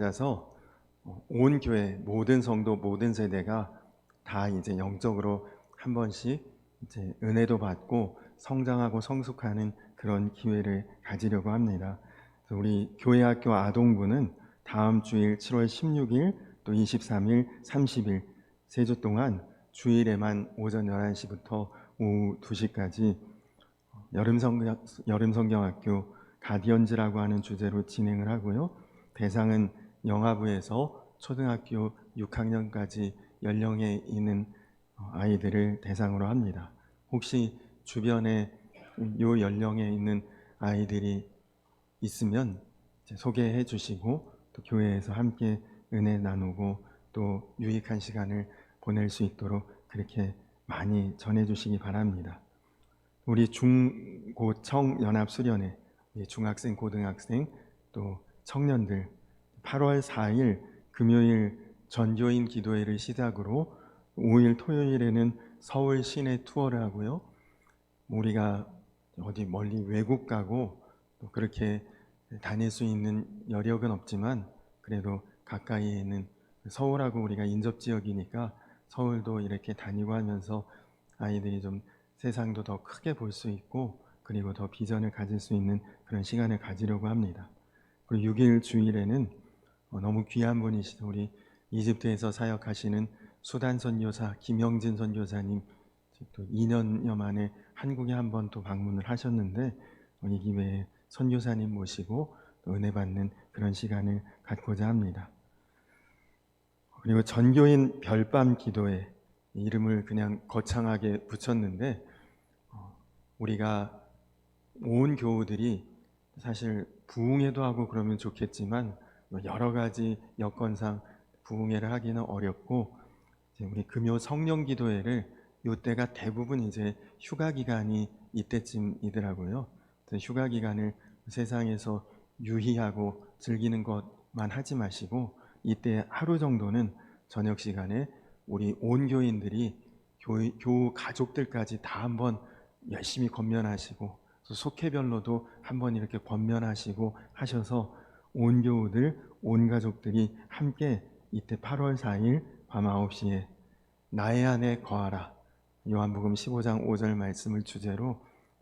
맞아서 온 교회, 모든 성도, 모든 세대가 다 이제 영적으로 한 번씩 이제 은혜도 받고 성장하고 성숙하는 그런 기회를 가지려고 합니다. 그래서 우리 교회학교 아동부는 다음 주일 7월 16일 또 23일, 30일 세 주 동안 주일에만 오전 11시부터 오후 2시까지 여름성경학교 가디언즈라고 하는 주제로 진행을 하고요. 대상은 영아부에서 초등학교 6학년까지 연령에 있는 아이들을 대상으로 합니다. 혹시 주변에 이 연령에 있는 아이들이 있으면 소개해 주시고 또 교회에서 함께 은혜 나누고 또 유익한 시간을 보낼 수 있도록 그렇게 많이 전해 주시기 바랍니다. 우리 중고청 연합수련회 중학생, 고등학생 또 청년들 8월 4일 금요일 전교인 기도회를 시작으로 5일 토요일에는 서울 시내 투어를 하고요. 우리가 어디 멀리 외국 가고 또 그렇게 다닐 수 있는 여력은 없지만 그래도 가까이에 있는 서울하고 우리가 인접지역이니까 서울도 이렇게 다니고 하면서 아이들이 좀 세상도 더 크게 볼 수 있고 그리고 더 비전을 가질 수 있는 그런 시간을 가지려고 합니다. 그리고 6일 주일에는 너무 귀한 분이신 우리 이집트에서 사역하시는 수단 선교사 김영진 선교사님 또 2년여 만에 한국에 한 번 또 방문을 하셨는데 이 기회에 선교사님 모시고 또 은혜 받는 그런 시간을 갖고자 합니다. 그리고 전교인 별밤 기도회 이름을 그냥 거창하게 붙였는데 우리가 온 교우들이 사실 부흥회도 하고 그러면 좋겠지만 여러 가지 여건상 부흥회를 하기는 어렵고 우리 금요 성령 기도회를 이때가 대부분 이제 휴가 기간이 이때쯤이더라고요. 휴가 기간을 세상에서 유희하고 즐기는 것만 하지 마시고 이때 하루 정도는 저녁 시간에 우리 온 교인들이 교우 가족들까지 다 한번 열심히 권면하시고 속회별로도 한번 이렇게 권면하시고 하셔서 온 교우들, 온 가족들이 함께 이때 8월 4일 밤 9시에 나의 안에 거하라 요한복음 15장 5절 말씀을 주제로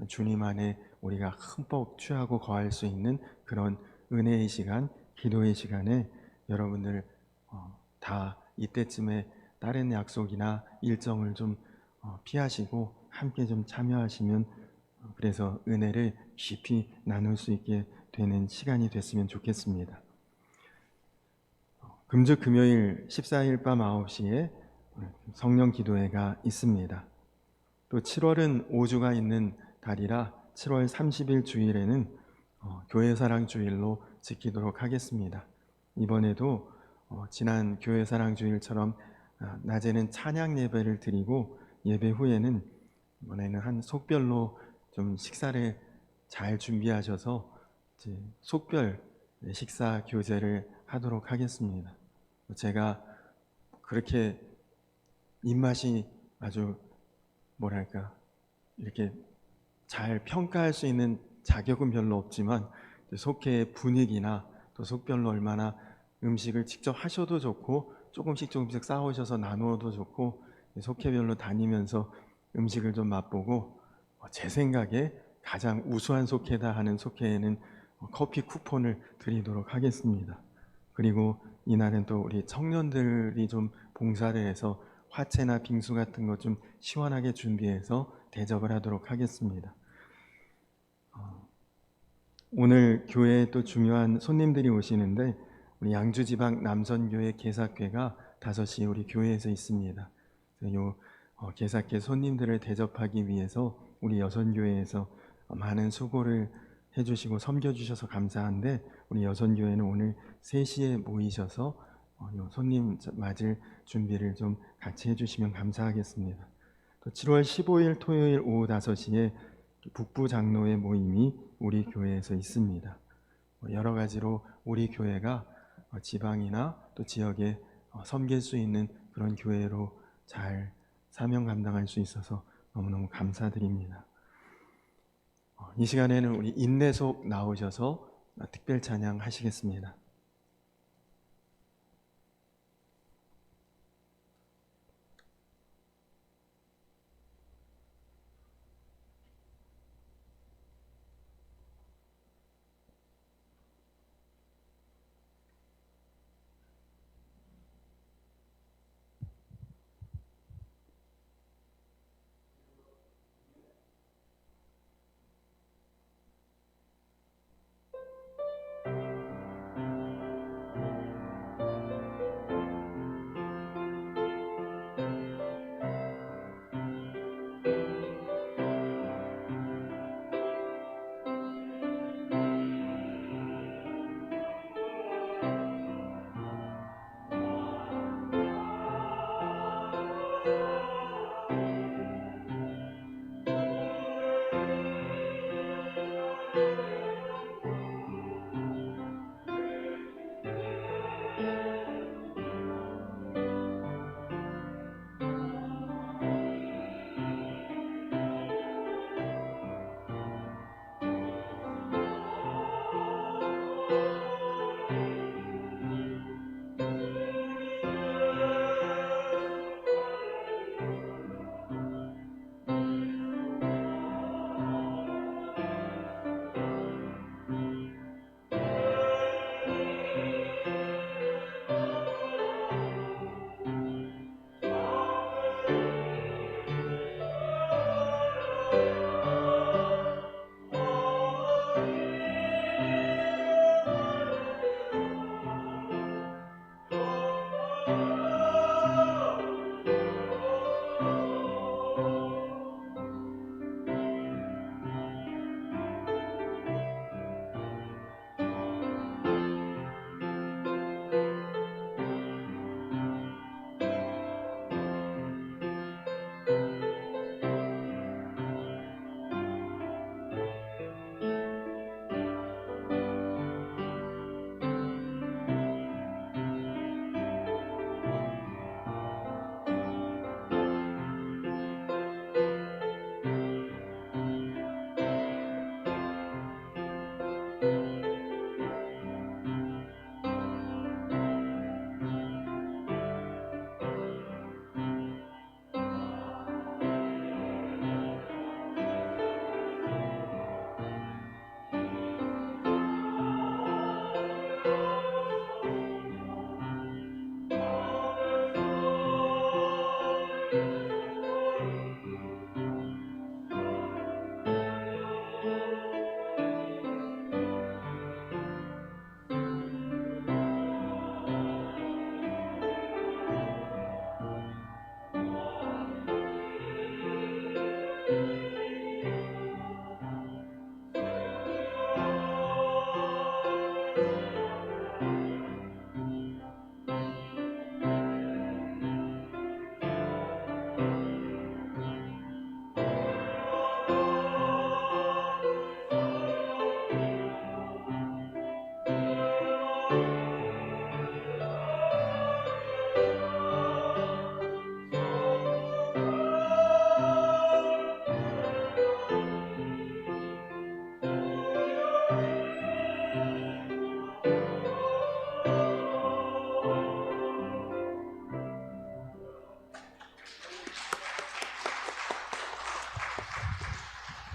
주님 안에 우리가 흠뻑 취하고 거할 수 있는 그런 은혜의 시간, 기도의 시간에 여러분들 다 이때쯤에 다른 약속이나 일정을 좀 피하시고 함께 좀 참여하시면 그래서 은혜를 깊이 나눌 수 있게 되는 시간이 됐으면 좋겠습니다. 금주 금요일 14일 밤 9시에 성령 기도회가 있습니다. 또 7월은 5주가 있는 달이라 7월 30일 주일에는 교회사랑 주일로 지키도록 하겠습니다. 이번에도 지난 교회사랑 주일처럼 낮에는 찬양 예배를 드리고 예배 후에는 이번에는 한 속별로 좀 식사를 잘 준비하셔서 속별 식사 교제를 하도록 하겠습니다. 제가 그렇게 입맛이 아주 뭐랄까 이렇게 잘 평가할 수 있는 자격은 별로 없지만 속회의 분위기나 또 속별로 얼마나 음식을 직접 하셔도 좋고 조금씩 싸우셔서 나누어도 좋고 속회별로 다니면서 음식을 좀 맛보고 제 생각에 가장 우수한 속회다 하는 속회에는 커피 쿠폰을 드리도록 하겠습니다. 그리고 이날은 또 우리 청년들이 좀 봉사를 해서 화채나 빙수 같은 것 좀 시원하게 준비해서 대접을 하도록 하겠습니다. 오늘 교회에 또 중요한 손님들이 오시는데 우리 양주지방 남선교회 개사교회가 5시 우리 교회에서 있습니다. 요 개사교 손님들을 대접하기 위해서 우리 여선교회에서 많은 수고를 해주시고 섬겨주셔서 감사한데 우리 여선교회는 오늘 3시에 모이셔서 손님 맞을 준비를 좀 같이 해주시면 감사하겠습니다. 또 7월 15일 토요일 오후 5시에 북부 장로회 모임이 우리 교회에서 있습니다. 여러 가지로 우리 교회가 지방이나 또 지역에 섬길 수 있는 그런 교회로 잘 사명 감당할 수 있어서 너무너무 감사드립니다. 이 시간에는 우리 인내속 나오셔서 특별 찬양 하시겠습니다.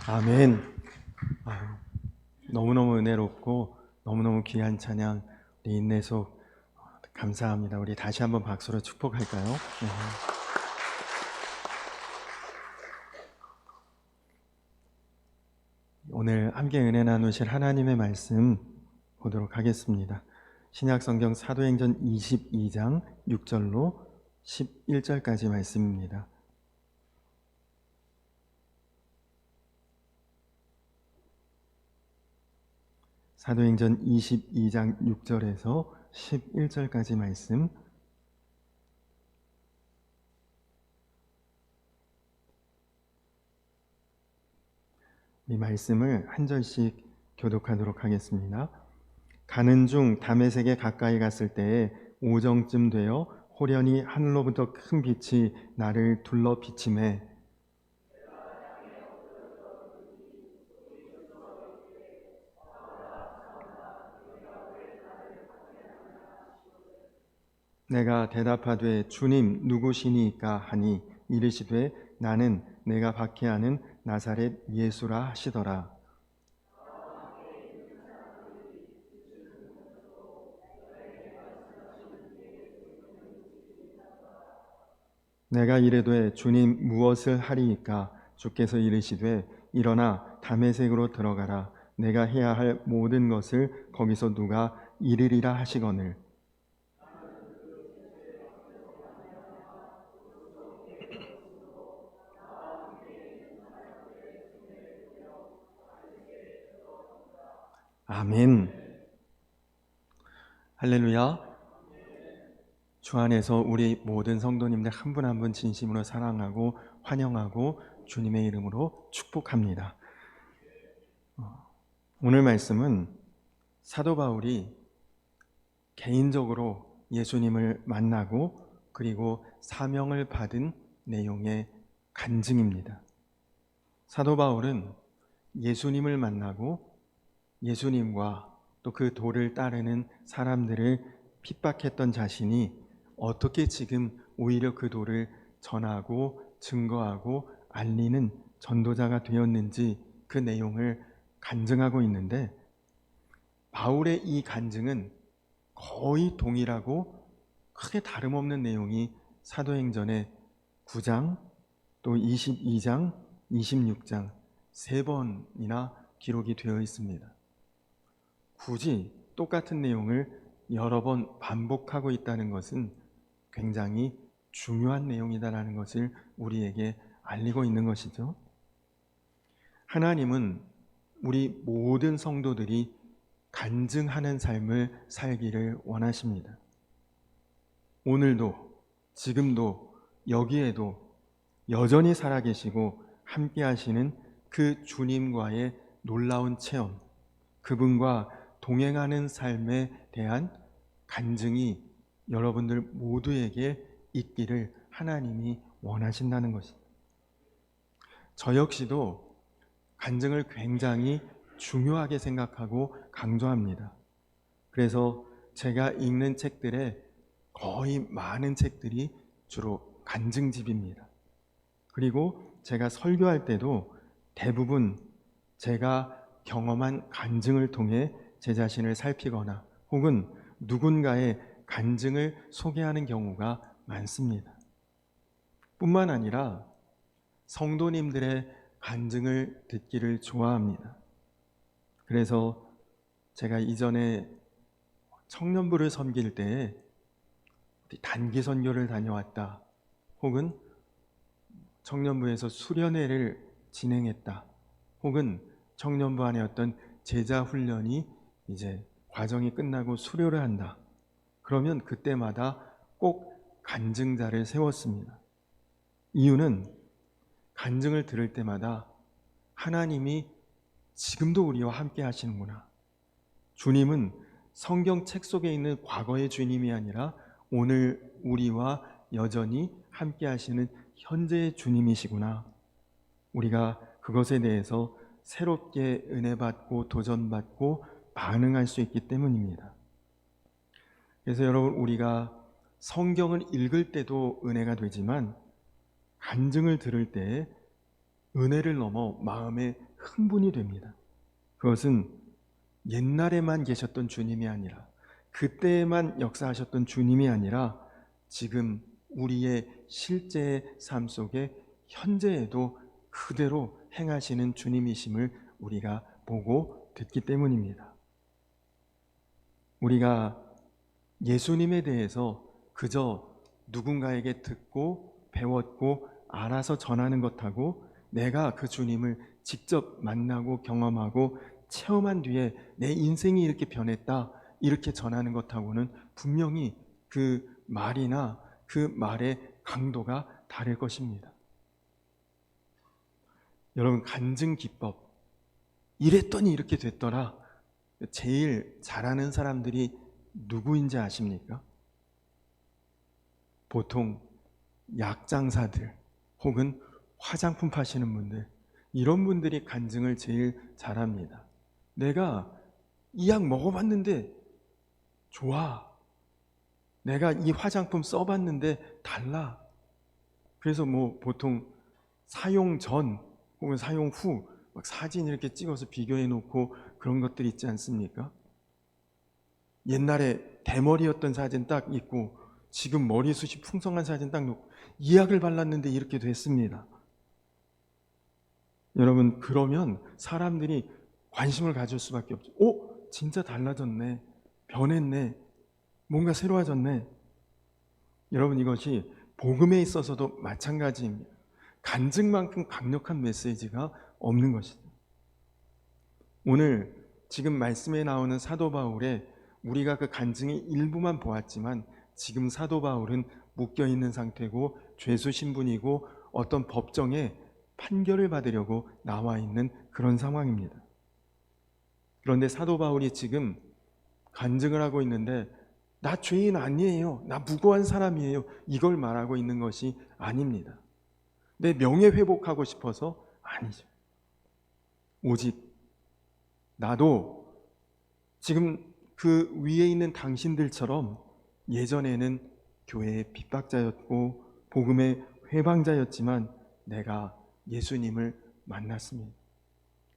아멘. 아유, 너무너무 은혜롭고 너무너무 귀한 찬양 우리 인내속 감사합니다. 우리 다시 한번 박수로 축복할까요? 네. 오늘 함께 은혜 나누실 하나님의 말씀 보도록 하겠습니다. 신약성경 사도행전 22장 6절로 11절까지 말씀입니다. 사도행전 22장 6절에서 11절까지 말씀, 이 말씀을 한 절씩 교독하도록 하겠습니다. 가는 중 다메섹에 가까이 갔을 때에 오정쯤 되어 호련히 하늘로부터 큰 빛이 나를 둘러 비치매 내가 대답하되 주님 누구시니까 하니 이르시되 나는 내가 박해하는 나사렛 예수라 하시더라. 내가 이르되 주님 무엇을 하리이까? 주께서 이르시되 일어나 다메섹으로 들어가라. 내가 해야 할 모든 것을 거기서 누가 이르리라 하시거늘. 아멘. 할렐루야. 주 안에서 우리 모든 성도님들 한 분 한 분 진심으로 사랑하고 환영하고 주님의 이름으로 축복합니다. 오늘 말씀은 사도 바울이 개인적으로 예수님을 만나고 그리고 사명을 받은 내용의 간증입니다. 사도 바울은 예수님을 만나고 예수님과 또 그 도를 따르는 사람들을 핍박했던 자신이 어떻게 지금 오히려 그 도를 전하고 증거하고 알리는 전도자가 되었는지 그 내용을 간증하고 있는데, 바울의 이 간증은 거의 동일하고 크게 다름없는 내용이 사도행전의 9장 또 22장, 26장 세 번이나 기록이 되어 있습니다. 굳이 똑같은 내용을 여러 번 반복하고 있다는 것은 굉장히 중요한 내용이다라는 것을 우리에게 알리고 있는 것이죠. 하나님은 우리 모든 성도들이 간증하는 삶을 살기를 원하십니다. 오늘도, 지금도, 여기에도 여전히 살아계시고 함께 하시는 그 주님과의 놀라운 체험, 그분과 동행하는 삶에 대한 간증이 여러분들 모두에게 있기를 하나님이 원하신다는 것입니다. 저 역시도 간증을 굉장히 중요하게 생각하고 강조합니다. 그래서 제가 읽는 책들의 거의 많은 책들이 주로 간증집입니다. 그리고 제가 설교할 때도 대부분 제가 경험한 간증을 통해 제 자신을 살피거나 혹은 누군가의 간증을 소개하는 경우가 많습니다. 뿐만 아니라 성도님들의 간증을 듣기를 좋아합니다. 그래서 제가 이전에 청년부를 섬길 때에 단기 선교를 다녀왔다, 혹은 청년부에서 수련회를 진행했다, 혹은 청년부 안에 어떤 제자 훈련이 이제 과정이 끝나고 수료를 한다, 그러면 그때마다 꼭 간증자를 세웠습니다. 이유는 간증을 들을 때마다 하나님이 지금도 우리와 함께 하시는구나, 주님은 성경책 속에 있는 과거의 주님이 아니라 오늘 우리와 여전히 함께 하시는 현재의 주님이시구나, 우리가 그것에 대해서 새롭게 은혜받고 도전받고 반응할 수 있기 때문입니다. 그래서 여러분, 우리가 성경을 읽을 때도 은혜가 되지만 간증을 들을 때 은혜를 넘어 마음에 흥분이 됩니다. 그것은 옛날에만 계셨던 주님이 아니라, 그때에만 역사하셨던 주님이 아니라 지금 우리의 실제의 삶 속에 현재에도 그대로 행하시는 주님이심을 우리가 보고 듣기 때문입니다. 우리가 예수님에 대해서 그저 누군가에게 듣고 배웠고 알아서 전하는 것하고 내가 그 주님을 직접 만나고 경험하고 체험한 뒤에 내 인생이 이렇게 변했다, 이렇게 전하는 것하고는 분명히 그 말이나 그 말의 강도가 다를 것입니다. 여러분, 간증 기법, 이랬더니 이렇게 됐더라, 제일 잘하는 사람들이 누구인지 아십니까? 보통 약장사들 혹은 화장품 파시는 분들, 이런 분들이 간증을 제일 잘합니다. 내가 이 약 먹어봤는데 좋아, 내가 이 화장품 써봤는데 달라. 그래서 뭐 보통 사용 전 혹은 사용 후 막 사진 이렇게 찍어서 비교해 놓고 그런 것들 있지 않습니까? 옛날에 대머리였던 사진 딱 있고 지금 머리숱이 풍성한 사진 딱 놓고 이 약을 발랐는데 이렇게 됐습니다. 여러분, 그러면 사람들이 관심을 가질 수밖에 없죠. 진짜 달라졌네, 변했네, 뭔가 새로워졌네. 여러분, 이것이 복음에 있어서도 마찬가지입니다. 간증만큼 강력한 메시지가 없는 것이죠. 오늘 지금 말씀에 나오는 사도 바울의, 우리가 그 간증의 일부만 보았지만 지금 사도 바울은 묶여있는 상태고 죄수 신분이고 어떤 법정에 판결을 받으려고 나와 있는 그런 상황입니다. 그런데 사도 바울이 지금 간증을 하고 있는데 나 죄인 아니에요, 나 무고한 사람이에요, 이걸 말하고 있는 것이 아닙니다. 내 명예 회복하고 싶어서 아니죠. 오직 나도 지금 그 위에 있는 당신들처럼 예전에는 교회의 핍박자였고 복음의 회방자였지만 내가 예수님을 만났습니다.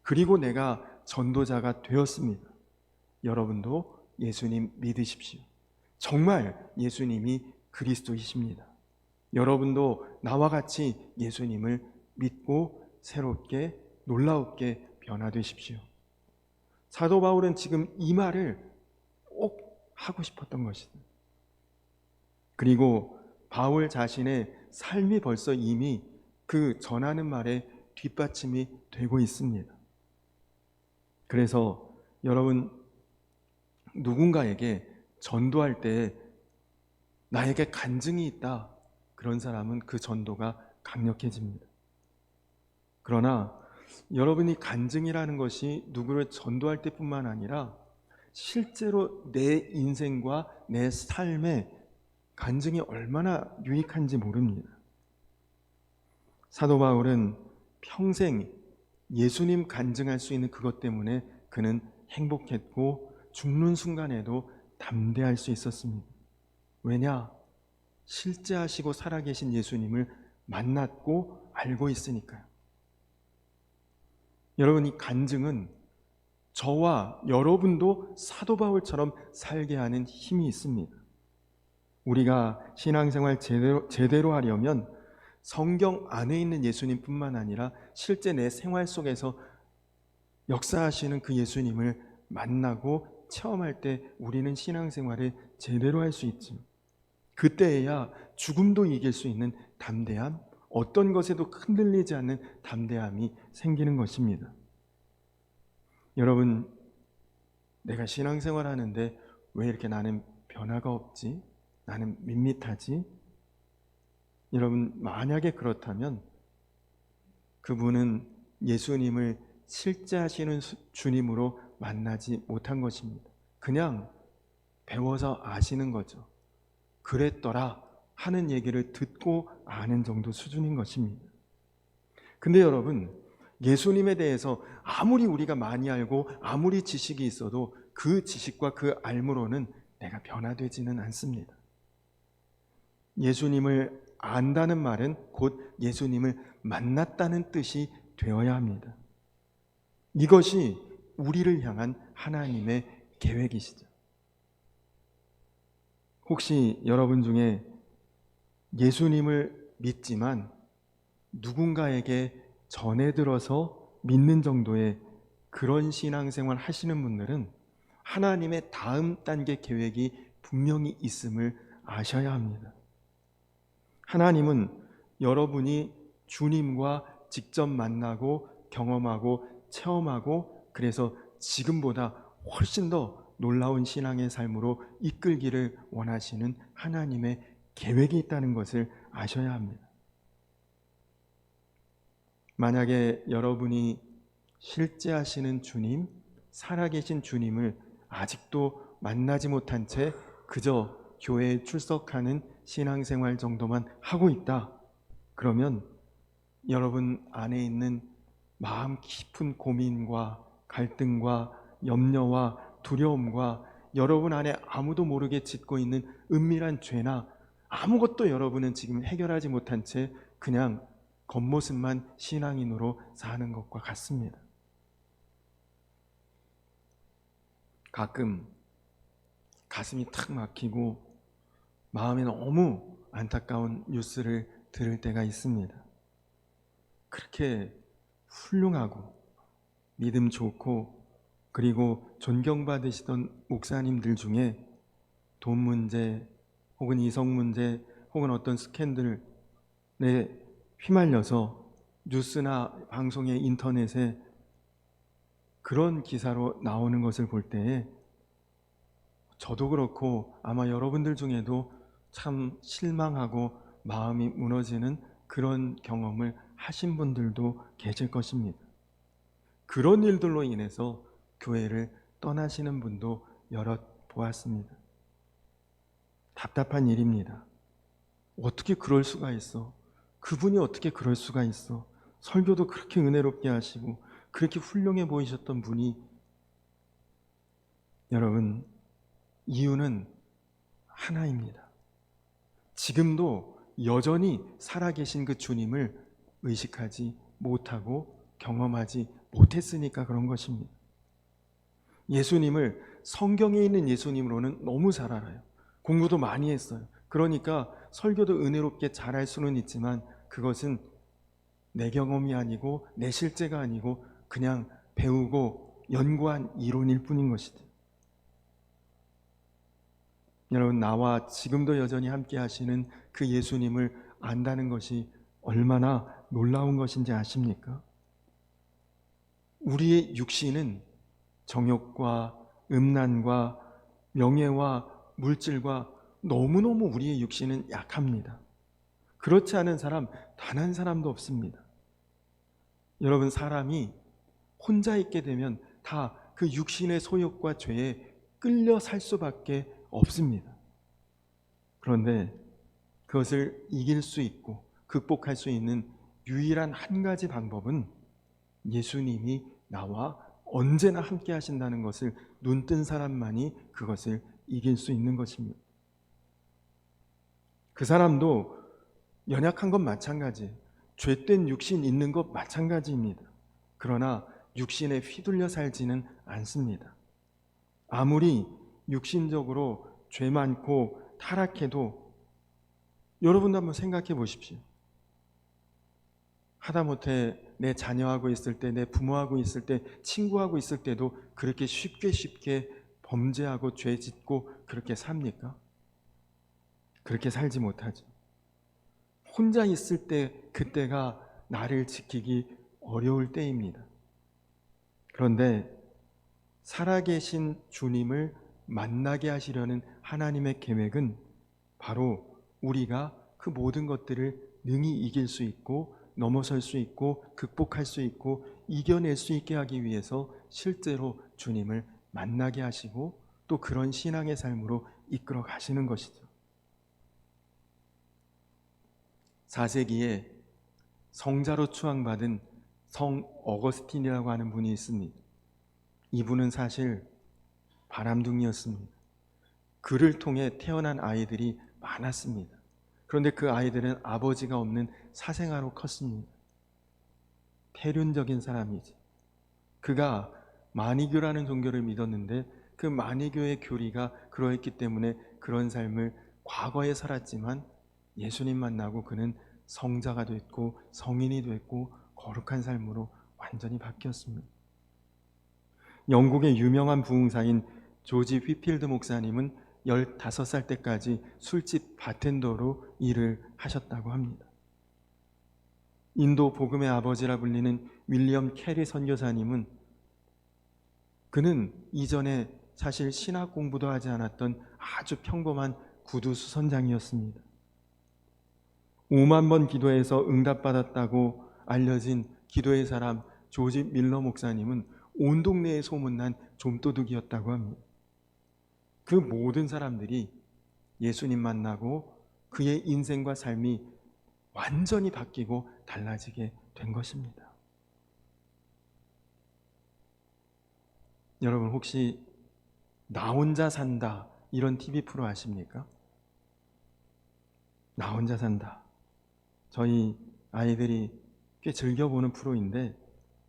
그리고 내가 전도자가 되었습니다. 여러분도 예수님 믿으십시오. 정말 예수님이 그리스도이십니다. 여러분도 나와 같이 예수님을 믿고 새롭게 놀라웠게 변화되십시오. 사도 바울은 지금 이 말을 꼭 하고 싶었던 것이다. 그리고 바울 자신의 삶이 벌써 이미 그 전하는 말에 뒷받침이 되고 있습니다. 그래서 여러분, 누군가에게 전도할 때 나에게 간증이 있다, 그런 사람은 그 전도가 강력해집니다. 그러나 여러분이 간증이라는 것이 누구를 전도할 때뿐만 아니라 실제로 내 인생과 내 삶에 간증이 얼마나 유익한지 모릅니다. 사도 바울은 평생 예수님 간증할 수 있는 그것 때문에 그는 행복했고 죽는 순간에도 담대할 수 있었습니다. 왜냐? 실제하시고 살아계신 예수님을 만났고 알고 있으니까요. 여러분, 이 간증은 저와 여러분도 사도 바울처럼 살게 하는 힘이 있습니다. 우리가 신앙생활 제대로 하려면 성경 안에 있는 예수님뿐만 아니라 실제 내 생활 속에서 역사하시는 그 예수님을 만나고 체험할 때 우리는 신앙생활을 제대로 할 수 있죠. 그때에야 죽음도 이길 수 있는 담대함, 어떤 것에도 흔들리지 않는 담대함이 생기는 것입니다. 여러분, 내가 신앙생활 하는데 왜 이렇게 나는 변화가 없지? 나는 밋밋하지? 여러분, 만약에 그렇다면 그분은 예수님을 실제 하시는 주님으로 만나지 못한 것입니다. 그냥 배워서 아시는 거죠. 그랬더라 하는 얘기를 듣고 아는 정도 수준인 것입니다. 근데 여러분, 예수님에 대해서 아무리 우리가 많이 알고 아무리 지식이 있어도 그 지식과 그 알므로는 내가 변화되지는 않습니다. 예수님을 안다는 말은 곧 예수님을 만났다는 뜻이 되어야 합니다. 이것이 우리를 향한 하나님의 계획이시죠. 혹시 여러분 중에 예수님을 믿지만 누군가에게 전해 들어서 믿는 정도의 그런 신앙생활 하시는 분들은 하나님의 다음 단계 계획이 분명히 있음을 아셔야 합니다. 하나님은 여러분이 주님과 직접 만나고 경험하고 체험하고 그래서 지금보다 훨씬 더 놀라운 신앙의 삶으로 이끌기를 원하시는 하나님의 계획이 있다는 것을 아셔야 합니다. 만약에 여러분이 실제 하시는 주님, 살아계신 주님을 아직도 만나지 못한 채 그저 교회에 출석하는 신앙생활 정도만 하고 있다, 그러면 여러분 안에 있는 마음 깊은 고민과 갈등과 염려와 두려움과 여러분 안에 아무도 모르게 짓고 있는 은밀한 죄나 아무것도 여러분은 지금 해결하지 못한 채 그냥 겉모습만 신앙인으로 사는 것과 같습니다. 가끔 가슴이 탁 막히고 마음에 너무 안타까운 뉴스를 들을 때가 있습니다. 그렇게 훌륭하고 믿음 좋고 그리고 존경받으시던 목사님들 중에 돈 문제 혹은 이성 문제 혹은 어떤 스캔들에 휘말려서 뉴스나 방송에 인터넷에 그런 기사로 나오는 것을 볼 때에 저도 그렇고 아마 여러분들 중에도 참 실망하고 마음이 무너지는 그런 경험을 하신 분들도 계실 것입니다. 그런 일들로 인해서 교회를 떠나시는 분도 여럿 보았습니다. 답답한 일입니다. 어떻게 그럴 수가 있어? 그분이 어떻게 그럴 수가 있어? 설교도 그렇게 은혜롭게 하시고 그렇게 훌륭해 보이셨던 분이, 여러분, 이유는 하나입니다. 지금도 여전히 살아계신 그 주님을 의식하지 못하고 경험하지 못했으니까 그런 것입니다. 예수님을 성경에 있는 예수님으로는 너무 잘 알아요. 공부도 많이 했어요. 그러니까 설교도 은혜롭게 잘할 수는 있지만 그것은 내 경험이 아니고 내 실제가 아니고 그냥 배우고 연구한 이론일 뿐인 것이죠. 여러분, 나와 지금도 여전히 함께 하시는 그 예수님을 안다는 것이 얼마나 놀라운 것인지 아십니까? 우리의 육신은 정욕과 음란과 명예와 물질과 너무너무 우리의 육신은 약합니다. 그렇지 않은 사람 단 한 사람도 없습니다. 여러분, 사람이 혼자 있게 되면 다 그 육신의 소욕과 죄에 끌려 살 수밖에 없습니다. 그런데 그것을 이길 수 있고 극복할 수 있는 유일한 한 가지 방법은 예수님이 나와 언제나 함께 하신다는 것을 눈뜬 사람만이 그것을 이길 수 있는 것입니다. 그 사람도 연약한 것 마찬가지, 죄된 육신 있는 것 마찬가지입니다. 그러나 육신에 휘둘려 살지는 않습니다. 아무리 육신적으로 죄 많고 타락해도 여러분도 한번 생각해 보십시오. 하다못해 내 자녀하고 있을 때, 내 부모하고 있을 때, 친구하고 있을 때도 그렇게 쉽게 범죄하고 죄 짓고 그렇게 삽니까? 그렇게 살지 못하죠. 혼자 있을 때 그때가 나를 지키기 어려울 때입니다. 그런데 살아계신 주님을 만나게 하시려는 하나님의 계획은 바로 우리가 그 모든 것들을 능히 이길 수 있고 넘어설 수 있고 극복할 수 있고 이겨낼 수 있게 하기 위해서 실제로 주님을 만나게 하시고 또 그런 신앙의 삶으로 이끌어 가시는 것이죠. 4세기에 성자로 추앙받은 성 어거스틴이라고 하는 분이 있습니다. 이분은 사실 바람둥이였습니다. 그를 통해 태어난 아이들이 많았습니다. 그런데 그 아이들은 아버지가 없는 사생아로 컸습니다. 폐륜적인 사람이지. 그가 마니교라는 종교를 믿었는데 그 마니교의 교리가 그러했기 때문에 그런 삶을 과거에 살았지만 예수님 만나고 그는 성자가 됐고 성인이 됐고 거룩한 삶으로 완전히 바뀌었습니다. 영국의 유명한 부흥사인 조지 휘필드 목사님은 15살 때까지 술집 바텐더로 일을 하셨다고 합니다. 인도 복음의 아버지라 불리는 윌리엄 캐리 선교사님은 그는 이전에 사실 신학 공부도 하지 않았던 아주 평범한 구두 수선장이었습니다. 5만 번 기도해서 응답받았다고 알려진 기도의 사람 조지 밀러 목사님은 온 동네에 소문난 좀도둑이었다고 합니다. 그 모든 사람들이 예수님 만나고 그의 인생과 삶이 완전히 바뀌고 달라지게 된 것입니다. 여러분, 혹시 나 혼자 산다 이런 TV 프로 아십니까? 나 혼자 산다. 저희 아이들이 꽤 즐겨보는 프로인데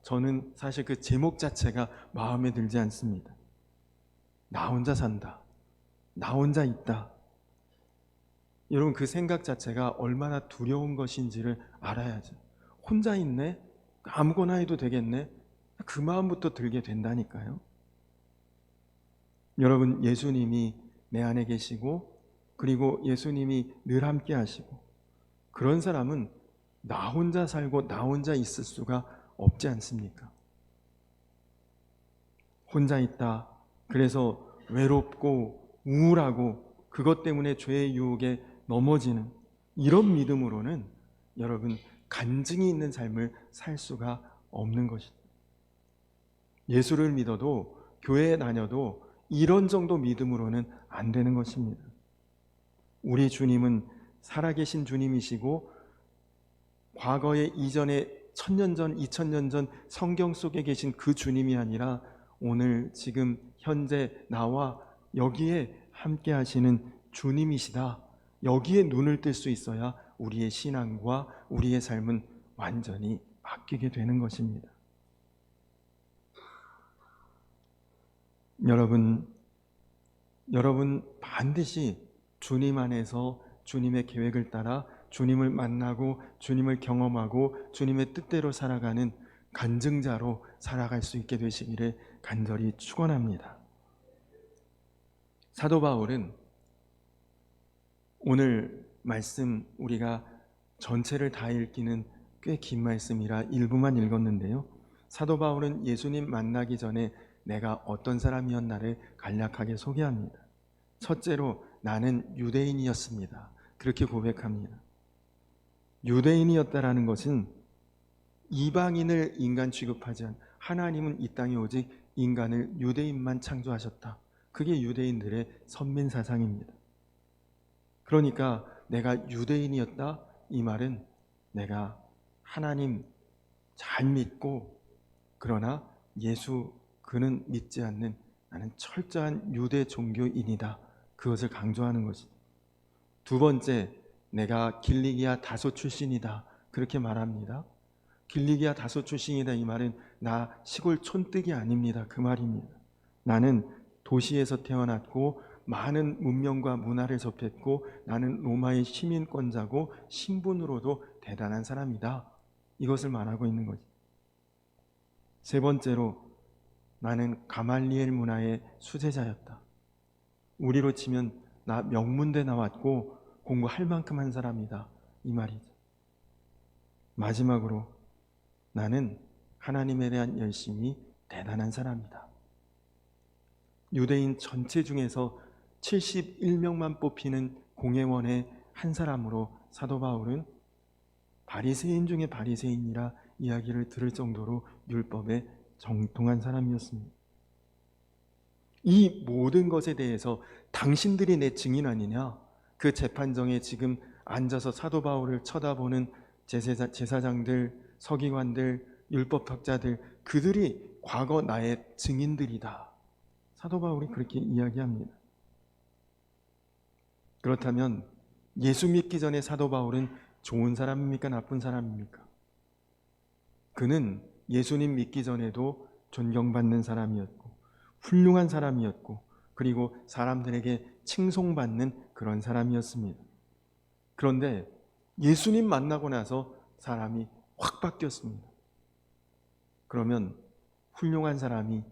저는 사실 그 제목 자체가 마음에 들지 않습니다. 나 혼자 산다. 나 혼자 있다. 여러분, 그 생각 자체가 얼마나 두려운 것인지를 알아야죠. 혼자 있네? 아무거나 해도 되겠네? 그 마음부터 들게 된다니까요. 여러분, 예수님이 내 안에 계시고 그리고 예수님이 늘 함께 하시고 그런 사람은 나 혼자 살고 나 혼자 있을 수가 없지 않습니까? 혼자 있다. 그래서 외롭고 우울하고 그것 때문에 죄의 유혹에 넘어지는 이런 믿음으로는 여러분 간증이 있는 삶을 살 수가 없는 것이죠. 예수를 믿어도 교회에 다녀도 이런 정도 믿음으로는 안 되는 것입니다. 우리 주님은 살아계신 주님이시고 과거에 이전에 1000년 전, 2000년 전 성경 속에 계신 그 주님이 아니라 오늘 지금 현재 나와 여기에 함께 하시는 주님이시다. 여기에 눈을 뜰 수 있어야 우리의 신앙과 우리의 삶은 완전히 바뀌게 되는 것입니다. 여러분 반드시 주님 안에서 주님의 계획을 따라 주님을 만나고 주님을 경험하고 주님의 뜻대로 살아가는 간증자로 살아갈 수 있게 되시기를 간절히 축원합니다. 사도 바울은 오늘 말씀 우리가 전체를 다 읽기는 꽤 긴 말씀이라 일부만 읽었는데요. 사도 바울은 예수님 만나기 전에 내가 어떤 사람이었나를 간략하게 소개합니다. 첫째로 나는 유대인이었습니다. 그렇게 고백합니다. 유대인이었다라는 것은 이방인을 인간 취급하지 않은, 하나님은 이 땅에 오직 인간을 유대인만 창조하셨다. 그게 유대인들의 선민 사상입니다. 그러니까 내가 유대인이었다, 이 말은 내가 하나님 잘 믿고 그러나 예수 그는 믿지 않는 나는 철저한 유대 종교인이다, 그것을 강조하는 것이다. 두 번째, 내가 길리기아 다소 출신이다, 그렇게 말합니다. 길리기아 다소 출신이다, 이 말은 나 시골 촌뜨기 아닙니다, 그 말입니다. 나는 도시에서 태어났고 많은 문명과 문화를 접했고 나는 로마의 시민권자고 신분으로도 대단한 사람이다, 이것을 말하고 있는 거지. 세 번째로 나는 가말리엘 문화의 수제자였다. 우리로 치면 나 명문대 나왔고 공부할 만큼 한 사람이다, 이 말이죠. 마지막으로 나는 하나님에 대한 열심이 대단한 사람이다. 유대인 전체 중에서 71명만 뽑히는 공회원의 한 사람으로 사도 바울은 바리새인 중에 바리새인이라 이야기를 들을 정도로 율법에 정통한 사람이었습니다. 이 모든 것에 대해서 당신들이 내 증인 아니냐? 그 재판정에 지금 앉아서 사도 바울을 쳐다보는 제사장들, 서기관들, 율법학자들, 그들이 과거 나의 증인들이다, 사도 바울이 그렇게 이야기합니다. 그렇다면 예수 믿기 전에 사도 바울은 좋은 사람입니까? 나쁜 사람입니까? 그는 예수님 믿기 전에도 존경받는 사람이었고 훌륭한 사람이었고 그리고 사람들에게 칭송받는 그런 사람이었습니다. 그런데 예수님 만나고 나서 사람이 확 바뀌었습니다. 그러면 훌륭한 사람이,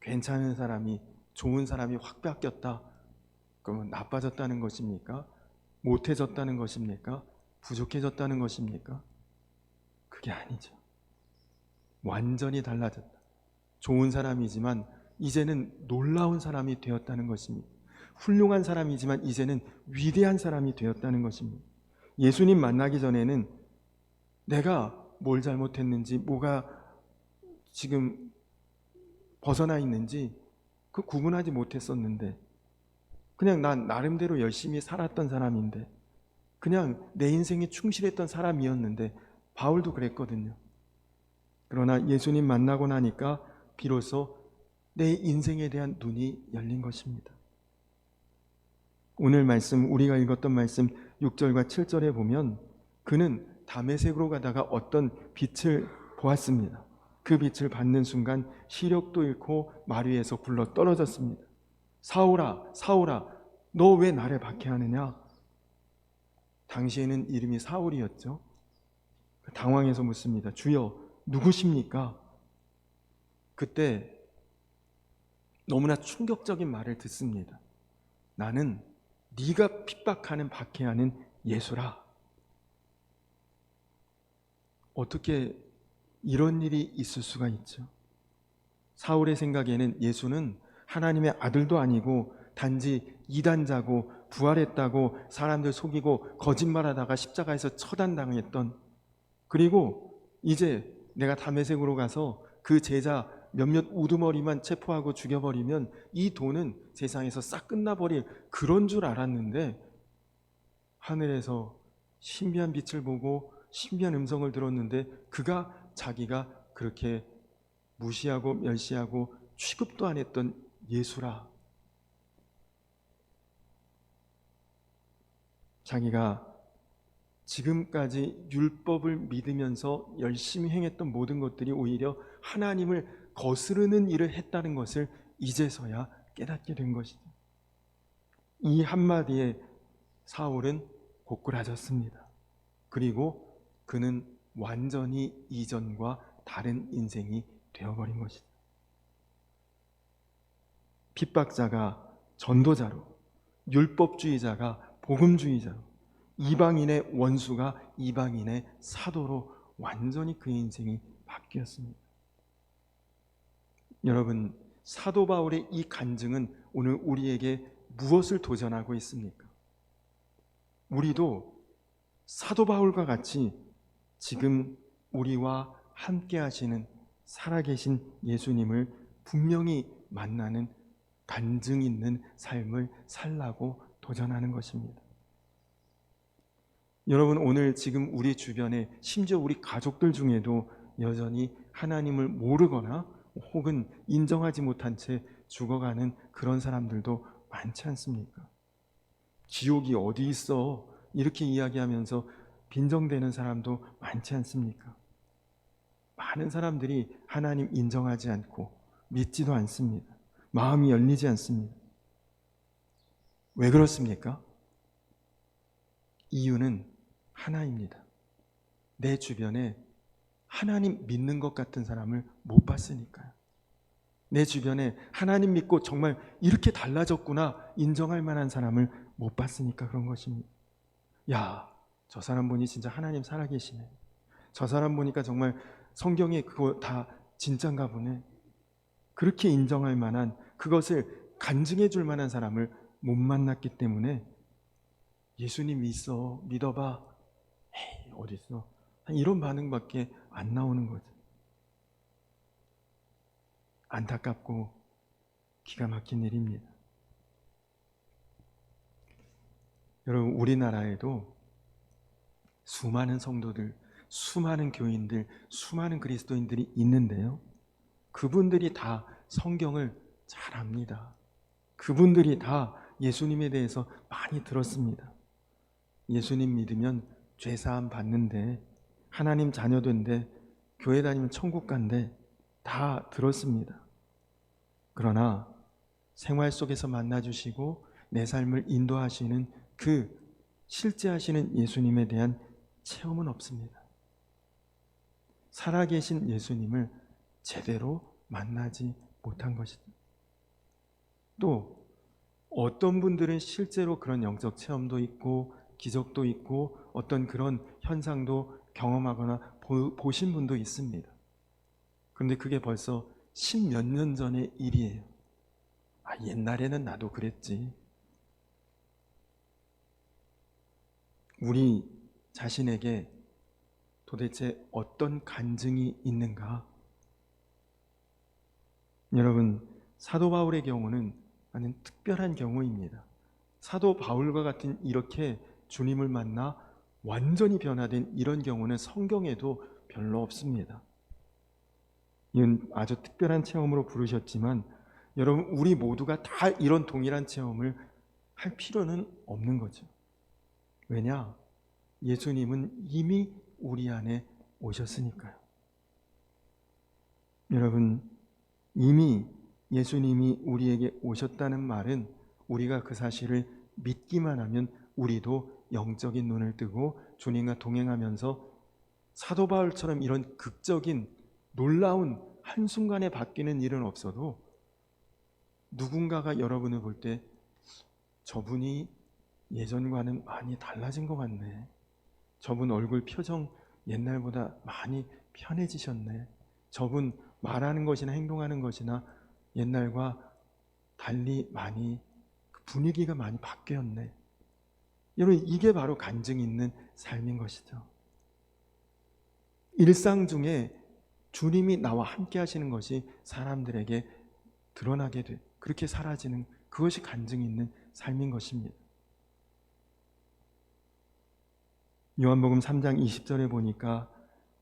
괜찮은 사람이, 좋은 사람이 확 바뀌었다, 그러면 나빠졌다는 것입니까? 못해졌다는 것입니까? 부족해졌다는 것입니까? 그게 아니죠. 완전히 달라졌다. 좋은 사람이지만 이제는 놀라운 사람이 되었다는 것입니다. 훌륭한 사람이지만 이제는 위대한 사람이 되었다는 것입니다. 예수님 만나기 전에는 내가 뭘 잘못했는지, 뭐가 지금 벗어나 있는지 그 구분하지 못했었는데, 그냥 난 나름대로 열심히 살았던 사람인데, 그냥 내 인생에 충실했던 사람이었는데, 바울도 그랬거든요. 그러나 예수님 만나고 나니까 비로소 내 인생에 대한 눈이 열린 것입니다. 오늘 말씀, 우리가 읽었던 말씀 6절과 7절에 보면 그는 다메섹으로 가다가 어떤 빛을 보았습니다. 그 빛을 받는 순간 시력도 잃고 말 위에서 굴러 떨어졌습니다. 사울아, 사울아, 너 왜 나를 박해하느냐? 당시에는 이름이 사울이었죠. 당황해서 묻습니다. 주여, 누구십니까? 그때 너무나 충격적인 말을 듣습니다. 나는 네가 핍박하는, 박해하는 예수라. 어떻게 이런 일이 있을 수가 있죠? 사울의 생각에는 예수는 하나님의 아들도 아니고 단지 이단자고 부활했다고 사람들 속이고 거짓말하다가 십자가에서 처단당했던, 그리고 이제 내가 다메섹으로 가서 그 제자 몇몇 우두머리만 체포하고 죽여버리면 이 돈은 세상에서 싹 끝나버릴 그런 줄 알았는데, 하늘에서 신비한 빛을 보고 신비한 음성을 들었는데 그가 자기가 그렇게 무시하고 멸시하고 취급도 안 했던 예수라. 자기가 지금까지 율법을 믿으면서 열심히 행했던 모든 것들이 오히려 하나님을 거스르는 일을 했다는 것을 이제서야 깨닫게 된 것이죠. 이 한마디에 사울은 고꾸라졌습니다. 그리고 그는 완전히 이전과 다른 인생이 되어버린 것이죠. 핍박자가 전도자로, 율법주의자가 복음주의자로, 이방인의 원수가 이방인의 사도로 완전히 그의 인생이 바뀌었습니다. 여러분, 사도 바울의 이 간증은 오늘 우리에게 무엇을 도전하고 있습니까? 우리도 사도 바울과 같이 지금 우리와 함께 하시는 살아계신 예수님을 분명히 만나는 간증 있는 삶을 살라고 도전하는 것입니다. 여러분, 오늘 지금 우리 주변에, 심지어 우리 가족들 중에도 여전히 하나님을 모르거나 혹은 인정하지 못한 채 죽어가는 그런 사람들도 많지 않습니까? 지옥이 어디 있어? 이렇게 이야기하면서 빈정대는 사람도 많지 않습니까? 많은 사람들이 하나님 인정하지 않고 믿지도 않습니다. 마음이 열리지 않습니다. 왜 그렇습니까? 이유는 하나입니다. 내 주변에 하나님 믿는 것 같은 사람을 못 봤으니까요. 내 주변에 하나님 믿고 정말 이렇게 달라졌구나 인정할 만한 사람을 못 봤으니까 그런 것입니다. 야, 저 사람 보니 진짜 하나님 살아계시네. 저 사람 보니까 정말 성경에 그거 다 진짠가 보네. 그렇게 인정할 만한, 그것을 간증해 줄 만한 사람을 못 만났기 때문에 예수님 있어, 믿어봐, 에이, 어딨어, 이런 반응밖에 안 나오는 거죠. 안타깝고 기가 막힌 일입니다. 여러분, 우리나라에도 수많은 성도들, 수많은 교인들, 수많은 그리스도인들이 있는데요, 그분들이 다 성경을 잘 압니다. 그분들이 다 예수님에 대해서 많이 들었습니다. 예수님 믿으면 죄사함 받는데, 하나님 자녀 된대, 교회 다니면 천국 간대, 다 들었습니다. 그러나 생활 속에서 만나주시고 내 삶을 인도하시는 그 실제 하시는 예수님에 대한 체험은 없습니다. 살아계신 예수님을 제대로 만나지 못한 것이죠. 또 어떤 분들은 실제로 그런 영적 체험도 있고 기적도 있고 어떤 그런 현상도 경험하거나 보신 분도 있습니다. 그런데 그게 벌써 10몇 년 전의 일이에요. 아, 옛날에는 나도 그랬지. 우리 자신에게 도대체 어떤 간증이 있는가? 여러분, 사도 바울의 경우는 아주 특별한 경우입니다. 사도 바울과 같은 이렇게 주님을 만나 완전히 변화된 이런 경우는 성경에도 별로 없습니다. 이건 아주 특별한 체험으로 부르셨지만 여러분, 우리 모두가 다 이런 동일한 체험을 할 필요는 없는 거죠. 왜냐? 예수님은 이미 우리 안에 오셨으니까요. 여러분, 이미 예수님이 우리에게 오셨다는 말은 우리가 그 사실을 믿기만 하면 우리도 영적인 눈을 뜨고 주님과 동행하면서 사도 바울처럼 이런 극적인 놀라운 한순간에 바뀌는 일은 없어도 누군가가 여러분을 볼 때 저분이 예전과는 많이 달라진 것 같네. 저분 얼굴 표정 옛날보다 많이 편해지셨네. 저분 말하는 것이나 행동하는 것이나 옛날과 달리 많이 분위기가 많이 바뀌었네. 여러분, 이게 바로 간증 있는 삶인 것이죠. 일상 중에 주님이 나와 함께 하시는 것이 사람들에게 드러나게 돼 그렇게 사라지는 그것이 간증 있는 삶인 것입니다. 요한복음 3장 20절에 보니까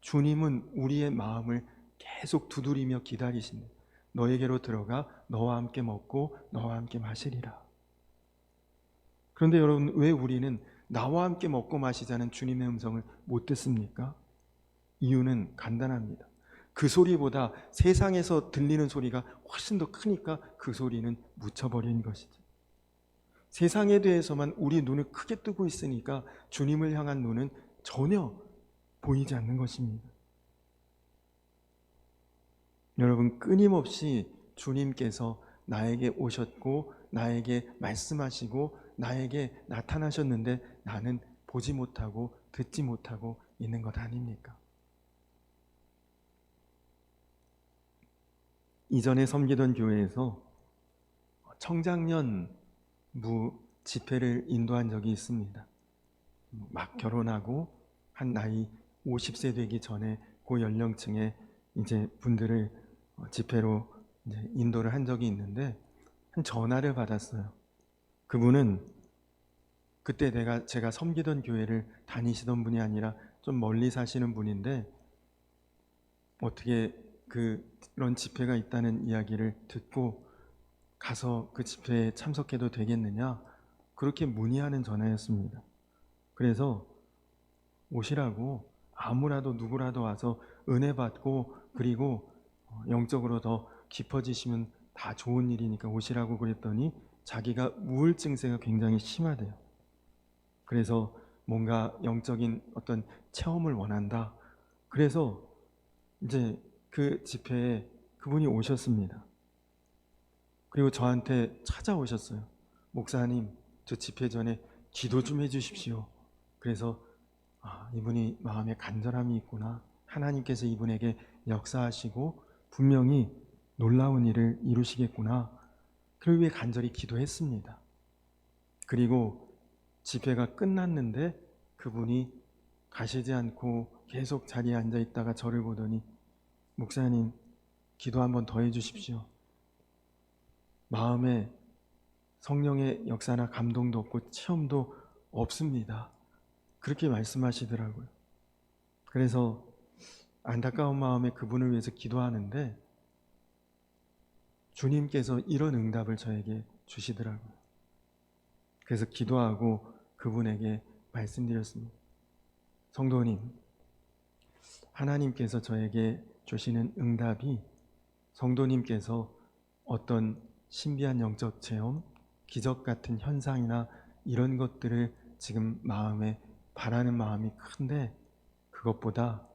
주님은 우리의 마음을 계속 두드리며 기다리시는, 너에게로 들어가 너와 함께 먹고 너와 함께 마시리라. 그런데 여러분, 왜 우리는 나와 함께 먹고 마시자는 주님의 음성을 못 듣습니까? 이유는 간단합니다. 그 소리보다 세상에서 들리는 소리가 훨씬 더 크니까 그 소리는 묻혀버린 것이죠. 세상에 대해서만 우리 눈을 크게 뜨고 있으니까 주님을 향한 눈은 전혀 보이지 않는 것입니다. 여러분, 끊임없이 주님께서 나에게 오셨고 나에게 말씀하시고 나에게 나타나셨는데 나는 보지 못하고 듣지 못하고 있는 것 아닙니까? 이전에 섬기던 교회에서 청장년 집회를 인도한 적이 있습니다. 막 결혼하고 한 나이 50세 되기 전에 그 연령층의 이제 분들을 집회로 이제 인도를 한 적이 있는데 한 전화를 받았어요. 그분은 그때 제가 섬기던 교회를 다니시던 분이 아니라 좀 멀리 사시는 분인데 어떻게 그런 집회가 있다는 이야기를 듣고 가서 그 집회에 참석해도 되겠느냐 그렇게 문의하는 전화였습니다. 그래서 오시라고 아무라도 누구라도 와서 은혜 받고 그리고 영적으로 더 깊어지시면 다 좋은 일이니까 오시라고 그랬더니 자기가 우울증 증세가 굉장히 심하대요. 그래서 뭔가 영적인 어떤 체험을 원한다. 그래서 이제 그 집회에 그분이 오셨습니다. 그리고 저한테 찾아오셨어요. 목사님, 저 집회 전에 기도 좀 해주십시오. 그래서 이분이 마음에 간절함이 있구나. 하나님께서 이분에게 역사하시고 분명히 놀라운 일을 이루시겠구나. 그를 위해 간절히 기도했습니다. 그리고 집회가 끝났는데 그분이 가시지 않고 계속 자리에 앉아 있다가 저를 보더니 목사님, 기도 한번 더 해주십시오. 마음에 성령의 역사나 감동도 없고 체험도 없습니다. 그렇게 말씀하시더라고요. 그래서 안타까운 마음에 그분을 위해서 기도하는데 주님께서 이런 응답을 저에게 주시더라고요. 그래서 기도하고 그분에게 말씀드렸습니다. 성도님, 하나님께서 저에게 주시는 응답이 성도님께서 어떤 신비한 영적 체험, 기적 같은 현상이나 이런 것들을 지금 마음에 바라는 마음이 큰데 그것보다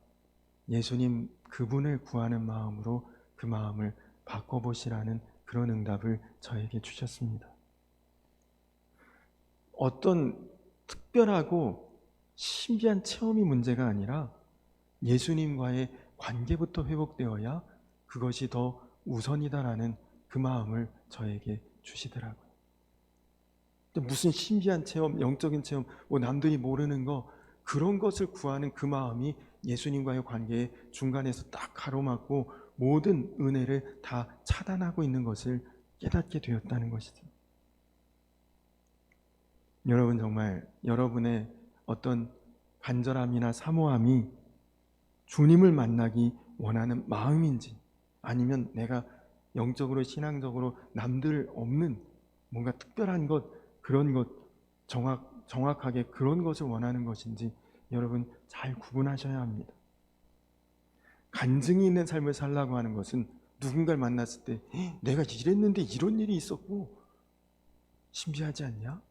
예수님 그분을 구하는 마음으로 그 마음을 바꿔보시라는 그런 응답을 저에게 주셨습니다. 어떤 특별하고 신비한 체험이 문제가 아니라 예수님과의 관계부터 회복되어야 그것이 더 우선이다라는 그 마음을 저에게 주시더라고요. 무슨 신비한 체험, 영적인 체험, 남들이 모르는 거 그런 것을 구하는 그 마음이 예수님과의 관계의 중간에서 딱 가로막고 모든 은혜를 다 차단하고 있는 것을 깨닫게 되었다는 것이죠. 여러분 정말 여러분의 어떤 간절함이나 사모함이 주님을 만나기 원하는 마음인지 아니면 내가 영적으로 신앙적으로 남들 없는 뭔가 특별한 것 그런 것 정확하게 그런 것을 원하는 것인지 여러분 잘 구분하셔야 합니다. 간증이 있는 삶을 살라고 하는 것은 누군가를 만났을 때 내가 이랬는데 이런 일이 있었고 신비하지 않냐?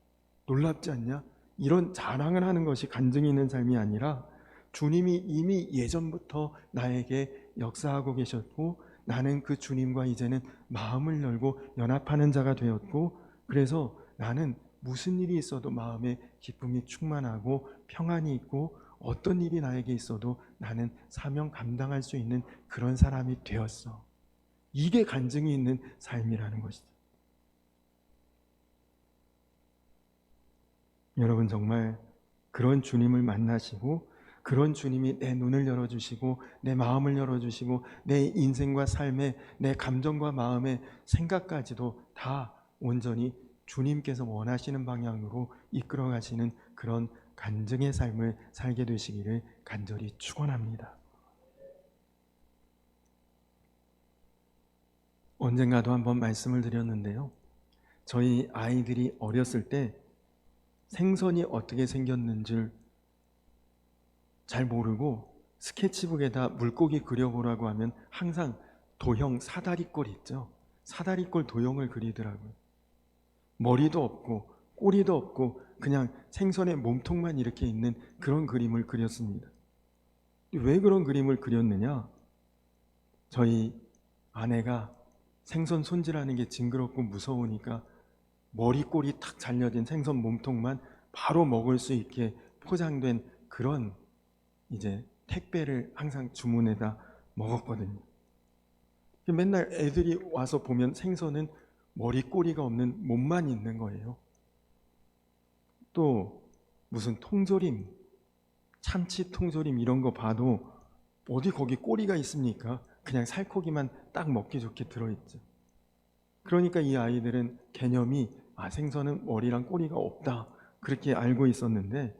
놀랍지 않냐? 이런 자랑을 하는 것이 간증이 있는 삶이 아니라 주님이 이미 예전부터 나에게 역사하고 계셨고 나는 그 주님과 이제는 마음을 열고 연합하는 자가 되었고 그래서 나는 무슨 일이 있어도 마음에 기쁨이 충만하고 평안이 있고 어떤 일이 나에게 있어도 나는 사명 감당할 수 있는 그런 사람이 되었어. 이게 간증이 있는 삶이라는 것이죠. 여러분 정말 그런 주님을 만나시고 그런 주님이 내 눈을 열어주시고 내 마음을 열어주시고 내 인생과 삶에 내 감정과 마음의 생각까지도 다 온전히 주님께서 원하시는 방향으로 이끌어 가시는 그런 간증의 삶을 살게 되시기를 간절히 축원합니다. 언젠가도 한번 말씀을 드렸는데요. 저희 아이들이 어렸을 때 생선이 어떻게 생겼는지 잘 모르고 스케치북에다 물고기 그려보라고 하면 항상 도형 사다리꼴 있죠. 사다리꼴 도형을 그리더라고요. 머리도 없고 꼬리도 없고 그냥 생선의 몸통만 이렇게 있는 그런 그림을 그렸습니다. 왜 그런 그림을 그렸느냐? 저희 아내가 생선 손질하는 게 징그럽고 무서우니까 머리 꼬리 탁 잘려진 생선 몸통만 바로 먹을 수 있게 포장된 그런 이제 택배를 항상 주문해다 먹었거든요. 맨날 애들이 와서 보면 생선은 머리 꼬리가 없는 몸만 있는 거예요. 또 무슨 통조림, 참치 통조림 이런 거 봐도 어디 거기 꼬리가 있습니까? 그냥 살코기만 딱 먹기 좋게 들어있죠. 그러니까 이 아이들은 개념이 생선은 머리랑 꼬리가 없다 그렇게 알고 있었는데,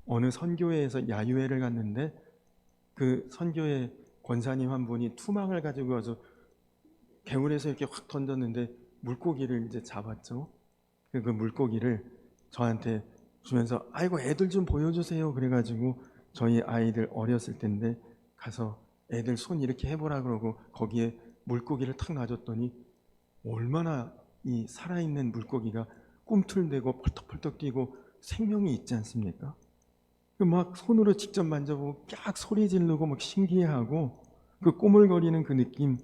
어느 선교회에서 야유회를 갔는데 그 선교회 권사님 한 분이 투망을 가지고 와서 개울에서 이렇게 확 던졌는데 물고기를 이제 잡았죠. 그 물고기를 저한테 주면서 아이고 애들 좀 보여주세요 그래가지고, 저희 아이들 어렸을 때인데 가서 애들 손 이렇게 해보라 그러고 거기에 물고기를 탁 놔줬더니 얼마나 이 살아있는 물고기가 꿈틀대고 펄떡펄떡 뛰고 생명이 있지 않습니까? 막 손으로 직접 만져보고 깍 소리 지르고 막 신기해하고 그 꼬물거리는 그 느낌,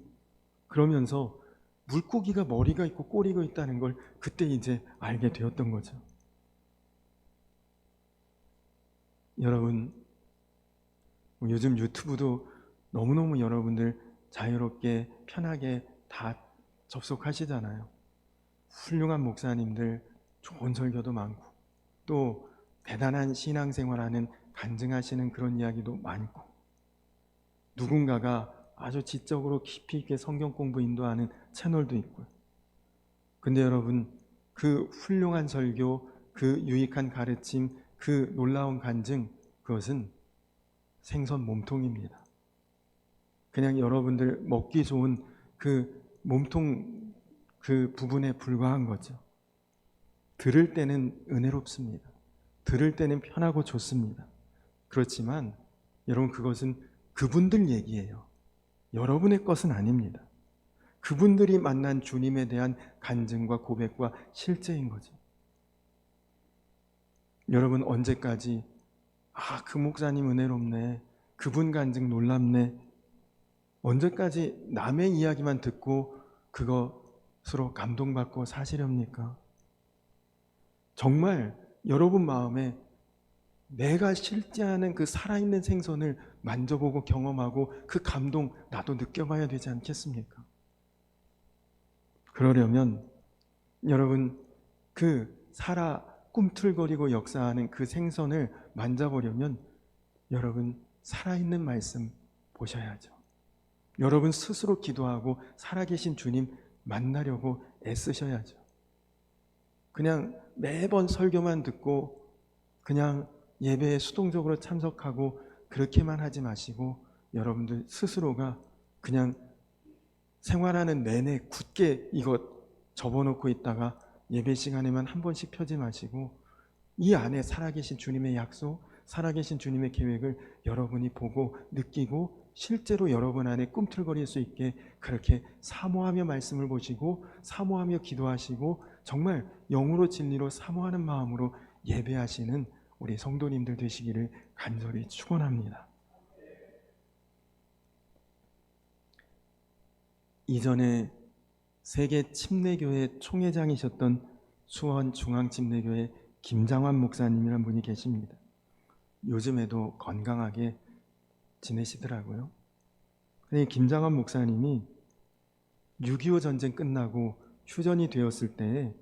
그러면서 물고기가 머리가 있고 꼬리가 있다는 걸 그때 이제 알게 되었던 거죠. 여러분, 요즘 유튜브도 너무너무 여러분들 자유롭게 편하게 다 접속하시잖아요. 훌륭한 목사님들 좋은 설교도 많고 또 대단한 신앙생활하는 간증하시는 그런 이야기도 많고, 누군가가 아주 지적으로 깊이 있게 성경 공부 인도하는 채널도 있고요. 근데 여러분, 그 훌륭한 설교, 그 유익한 가르침, 그 놀라운 간증, 그것은 생선 몸통입니다. 그냥 여러분들 먹기 좋은 그 몸통 그 부분에 불과한 거죠. 들을 때는 은혜롭습니다. 들을 때는 편하고 좋습니다. 그렇지만 여러분, 그것은 그분들 얘기예요. 여러분의 것은 아닙니다. 그분들이 만난 주님에 대한 간증과 고백과 실제인 거죠. 여러분, 언제까지 그 목사님 은혜롭네, 그분 간증 놀랍네, 언제까지 남의 이야기만 듣고 그것으로 감동받고 사시렵니까? 정말 여러분 마음에 내가 실제하는 그 살아있는 생선을 만져보고 경험하고 그 감동 나도 느껴봐야 되지 않겠습니까? 그러려면 여러분, 그 살아 꿈틀거리고 역사하는 그 생선을 만져보려면 여러분 살아있는 말씀 보셔야죠. 여러분 스스로 기도하고 살아계신 주님 만나려고 애쓰셔야죠. 그냥 매번 설교만 듣고 그냥 예배에 수동적으로 참석하고 그렇게만 하지 마시고, 여러분들 스스로가 그냥 생활하는 내내 굳게 이것 접어놓고 있다가 예배 시간에만 한 번씩 펴지 마시고, 이 안에 살아계신 주님의 약속, 살아계신 주님의 계획을 여러분이 보고 느끼고 실제로 여러분 안에 꿈틀거릴 수 있게 그렇게 사모하며 말씀을 보시고 사모하며 기도하시고 정말 영으로 진리로 사모하는 마음으로 예배하시는 우리 성도님들 되시기를 간절히 축원합니다. 이전에 세계 침례교회 총회장이셨던 수원중앙침례교회 김장환 목사님이라는 분이 계십니다. 요즘에도 건강하게 지내시더라고요. 근데 김장환 목사님이 6.25 전쟁 끝나고 휴전이 되었을 때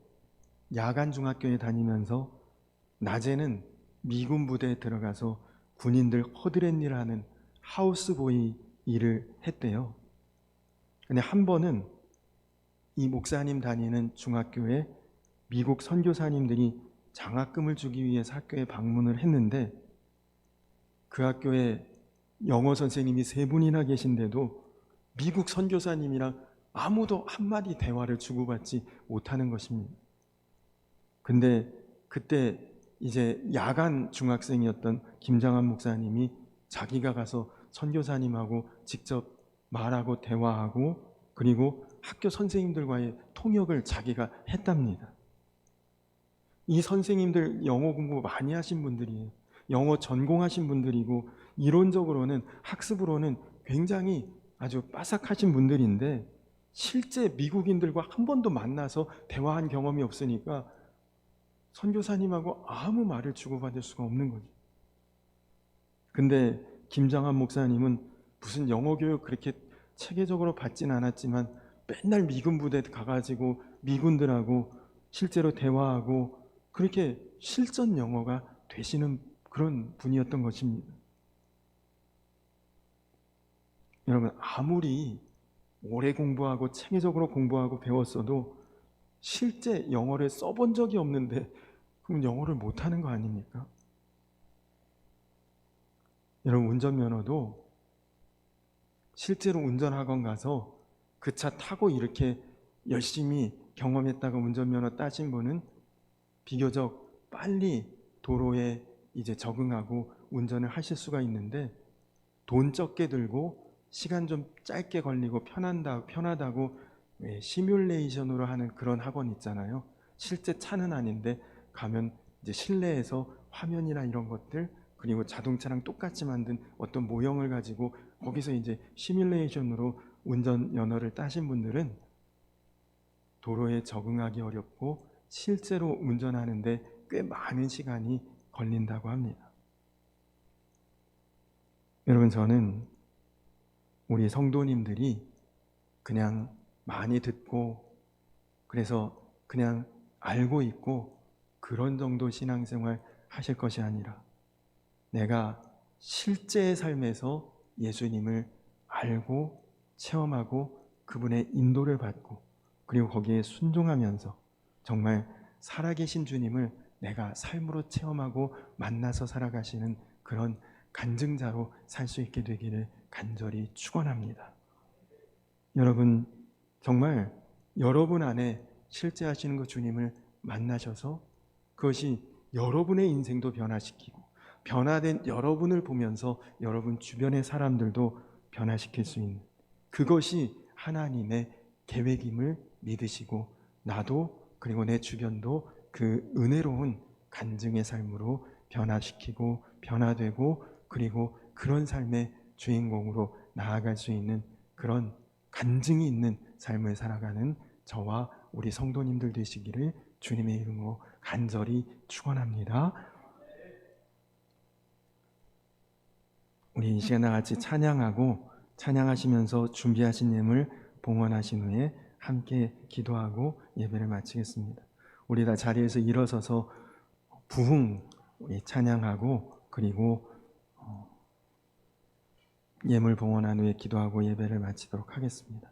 야간 중학교에 다니면서 낮에는 미군 부대에 들어가서 군인들 허드렛 일을 하는 하우스보이 일을 했대요. 근데 한 번은 이 목사님 다니는 중학교에 미국 선교사님들이 장학금을 주기 위해서 학교에 방문을 했는데, 그 학교에 영어 선생님이 3분이나 계신데도 미국 선교사님이랑 아무도 한마디 대화를 주고받지 못하는 것입니다. 근데 그때 이제 야간 중학생이었던 김장환 목사님이 자기가 가서 선교사님하고 직접 말하고 대화하고 그리고 학교 선생님들과의 통역을 자기가 했답니다. 이 선생님들 영어 공부 많이 하신 분들이에요. 영어 전공하신 분들이고 이론적으로는 학습으로는 굉장히 아주 빠삭하신 분들인데 실제 미국인들과 한 번도 만나서 대화한 경험이 없으니까 선교사님하고 아무 말을 주고받을 수가 없는 거죠. 근데 김장한 목사님은 무슨 영어 교육 그렇게 체계적으로 받진 않았지만 맨날 미군 부대 가가지고 미군들하고 실제로 대화하고 그렇게 실전 영어가 되시는 그런 분이었던 것입니다. 여러분, 아무리 오래 공부하고 체계적으로 공부하고 배웠어도 실제 영어를 써본 적이 없는데 그럼 영어를 못하는 거 아닙니까? 여러분, 운전면허도 실제로 운전학원 가서 그 차 타고 이렇게 열심히 경험했다가 운전면허 따신 분은 비교적 빨리 도로에 이제 적응하고 운전을 하실 수가 있는데, 돈 적게 들고 시간 좀 짧게 걸리고 편하다고 시뮬레이션으로 하는 그런 학원 있잖아요. 실제 차는 아닌데 가면 이제 실내에서 화면이나 이런 것들, 그리고 자동차랑 똑같이 만든 어떤 모형을 가지고 거기서 이제 시뮬레이션으로 운전 면허를 따신 분들은 도로에 적응하기 어렵고 실제로 운전하는데 꽤 많은 시간이 걸린다고 합니다. 여러분, 저는 우리 성도님들이 그냥 많이 듣고 그래서 그냥 알고 있고 그런 정도 신앙생활 하실 것이 아니라 내가 실제의 삶에서 예수님을 알고 체험하고 그분의 인도를 받고 그리고 거기에 순종하면서 정말 살아계신 주님을 내가 삶으로 체험하고 만나서 살아가시는 그런 간증자로 살 수 있게 되기를 간절히 축원합니다. 여러분, 정말 여러분 안에 실제 하시는 그 주님을 만나셔서 그것이 여러분의 인생도 변화시키고 변화된 여러분을 보면서 여러분 주변의 사람들도 변화시킬 수 있는 그것이 하나님의 계획임을 믿으시고 나도 그리고 내 주변도 그 은혜로운 간증의 삶으로 변화시키고 변화되고 그리고 그런 삶의 주인공으로 나아갈 수 있는 그런 간증이 있는 삶을 살아가는 저와 우리 성도님들 되시기를 주님의 이름으로 간절히 축원합니다. 우리 이 시간 같이 찬양하고 찬양하시면서 준비하신 예물 봉헌하신 후에 함께 기도하고 예배를 마치겠습니다. 우리 다 자리에서 일어서서 부흥 우리 찬양하고 그리고 예물 봉헌한 후에 기도하고 예배를 마치도록 하겠습니다.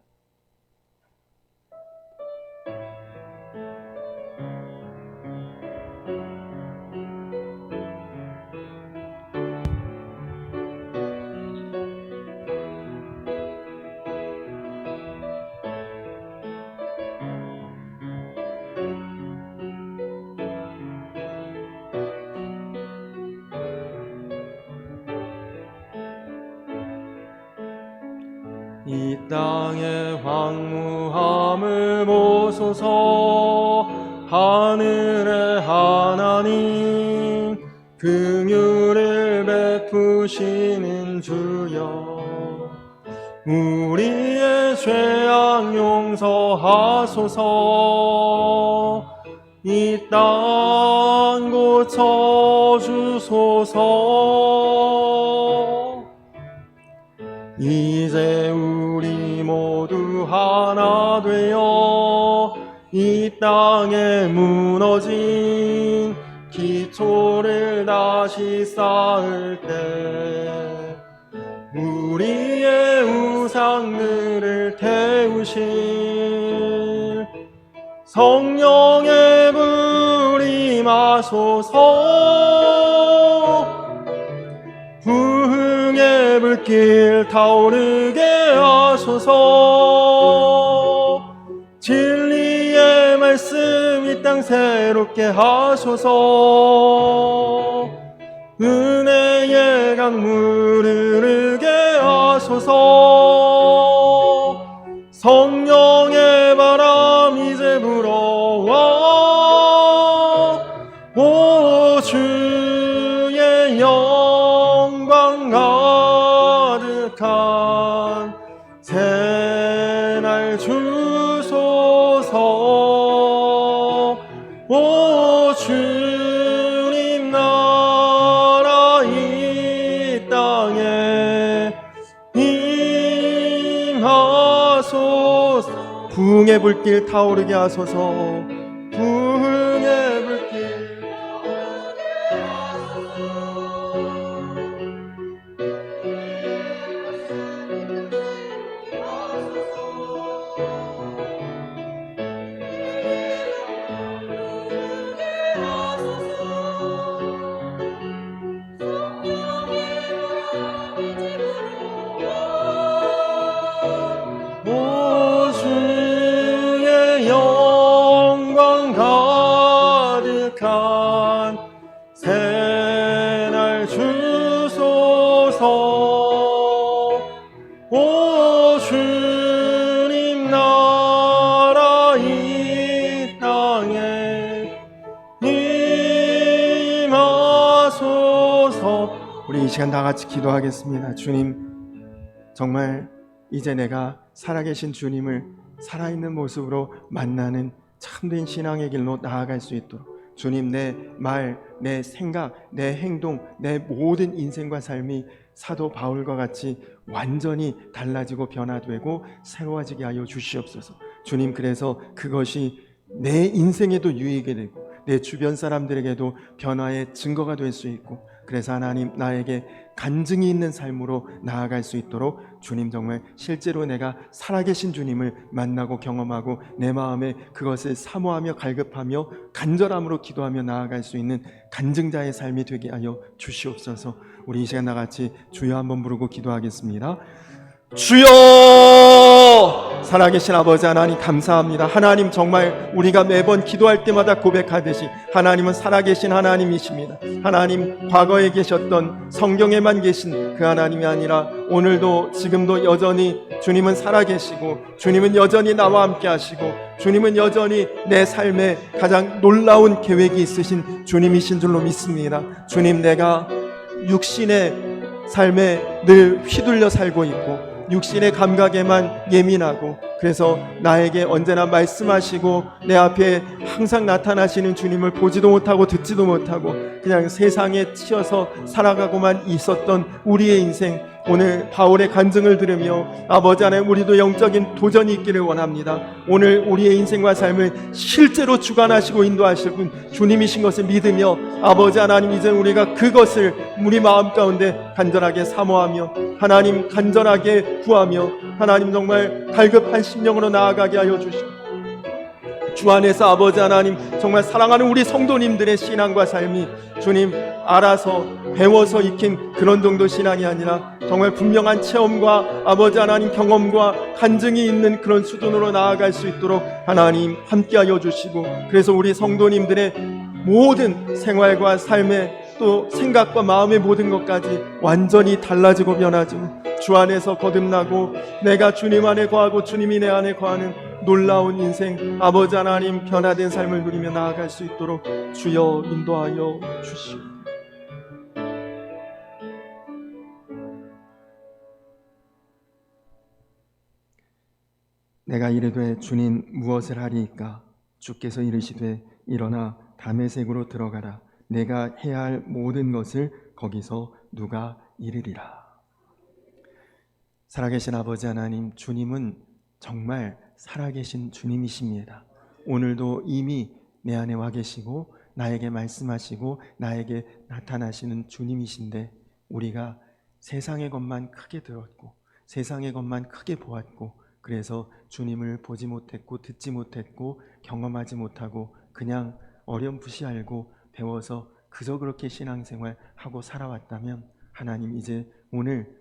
이 땅의 황무함을 보소서. 하늘의 하나님 긍휼을 베푸시는 주여, 우리의 죄악 용서하소서. 이 땅 고쳐주소서. 이제 우리 모두 하나 되어 이 땅에 무너진 기초를 다시 쌓을 때 우리의 우상들을 태우실 성령의 불이 임하소서. 부흥의 불길 타오르게 하소서. 진리의 말씀 이 땅 새롭게 하소서. 은혜의 강물 흐르게 하소서. 성령의 바람 이제 불어와 오 주의 영광 가득한 새날 주 부흥의 불길 타오르게 하소서. 부흥의 불길 오 주의 영광 가득한 새날 주소서. 오 주님 나라 이 땅에 임하소서. 우리 이 시간 다 같이 기도하겠습니다. 주님, 정말 이제 내가 살아계신 주님을 살아있는 모습으로 만나는 참된 신앙의 길로 나아갈 수 있도록 주님, 내 말, 내 생각, 내 행동, 내 모든 인생과 삶이 사도 바울과 같이 완전히 달라지고 변화되고 새로워지게 하여 주시옵소서. 주님, 그래서 그것이 내 인생에도 유익이 되고 내 주변 사람들에게도 변화의 증거가 될 수 있고, 그래서 하나님, 나에게 간증이 있는 삶으로 나아갈 수 있도록 주님, 정말 실제로 내가 살아계신 주님을 만나고 경험하고 내 마음에 그것을 사모하며 갈급하며 간절함으로 기도하며 나아갈 수 있는 간증자의 삶이 되게 하여 주시옵소서. 우리 이 시간 나같이 주여 한번 부르고 기도하겠습니다. 주여! 살아계신 아버지 하나님, 감사합니다. 하나님, 정말 우리가 매번 기도할 때마다 고백하듯이 하나님은 살아계신 하나님이십니다. 하나님, 과거에 계셨던 성경에만 계신 그 하나님이 아니라 오늘도 지금도 여전히 주님은 살아계시고 주님은 여전히 나와 함께 하시고 주님은 여전히 내 삶에 가장 놀라운 계획이 있으신 주님이신 줄로 믿습니다. 주님, 내가 육신의 삶에 늘 휘둘려 살고 있고 육신의 감각에만 예민하고, 그래서 나에게 언제나 말씀하시고 내 앞에 항상 나타나시는 주님을 보지도 못하고 듣지도 못하고 그냥 세상에 치여서 살아가고만 있었던 우리의 인생, 오늘 바울의 간증을 들으며 아버지 하나님, 우리도 영적인 도전이 있기를 원합니다. 오늘 우리의 인생과 삶을 실제로 주관하시고 인도하실 분 주님이신 것을 믿으며 아버지 하나님, 이제 우리가 그것을 우리 마음 가운데 간절하게 사모하며 하나님, 간절하게 구하며 하나님, 정말 갈급한 심령으로 나아가게 하여 주시고, 주 안에서 아버지 하나님, 정말 사랑하는 우리 성도님들의 신앙과 삶이 주님 알아서 배워서 익힌 그런 정도 신앙이 아니라 정말 분명한 체험과 아버지 하나님 경험과 간증이 있는 그런 수준으로 나아갈 수 있도록 하나님 함께하여 주시고, 그래서 우리 성도님들의 모든 생활과 삶의 또 생각과 마음의 모든 것까지 완전히 달라지고 변화지고 주 안에서 거듭나고 내가 주님 안에 거하고 주님이 내 안에 거하는 놀라운 인생, 아버지 하나님 변화된 삶을 누리며 나아갈 수 있도록 주여 인도하여 주시오. 내가 이르되 주님 무엇을 하리이까? 주께서 이르시되 일어나 다메섹으로 들어가라. 내가 해야 할 모든 것을 거기서 누가 이르리라. 살아계신 아버지 하나님, 주님은 정말 살아계신 주님이십니다. 오늘도 이미 내 안에 와 계시고 나에게 말씀하시고 나에게 나타나시는 주님이신데, 우리가 세상의 것만 크게 들었고 세상의 것만 크게 보았고 그래서 주님을 보지 못했고 듣지 못했고 경험하지 못하고 그냥 어렴풋이 알고 배워서 그저 그렇게 신앙생활하고 살아왔다면, 하나님, 이제 오늘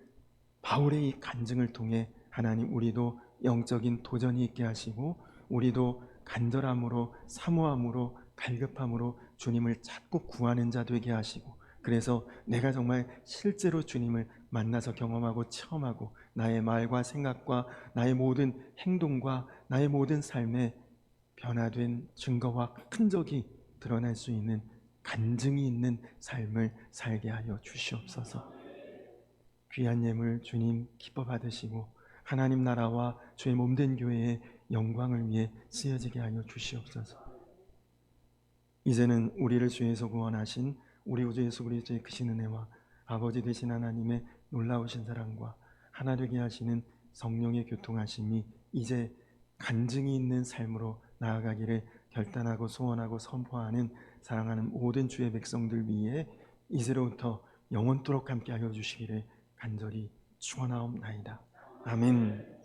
바울의 이 간증을 통해 하나님, 우리도 영적인 도전이 있게 하시고 우리도 간절함으로 사모함으로 갈급함으로 주님을 찾고 구하는 자 되게 하시고, 그래서 내가 정말 실제로 주님을 만나서 경험하고 체험하고 나의 말과 생각과 나의 모든 행동과 나의 모든 삶에 변화된 증거와 흔적이 드러날 수 있는 간증이 있는 삶을 살게 하여 주시옵소서. 귀한 예물 주님 기뻐 받으시고 하나님 나라와 주의 몸된 교회의 영광을 위해 쓰여지게 하여 주시옵소서. 이제는 우리를 주에서 구원하신 우리 구주 예수 그리스도의 크신 은혜와 아버지 되신 하나님의 놀라우신 사랑과 하나 되게 하시는 성령의 교통하심이 이제 간증이 있는 삶으로 나아가기를 결단하고 소원하고 선포하는 사랑하는 모든 주의 백성들 위해 이제로부터 영원토록 함께하여 주시기를 간절히 축원하옵나이다. 아멘.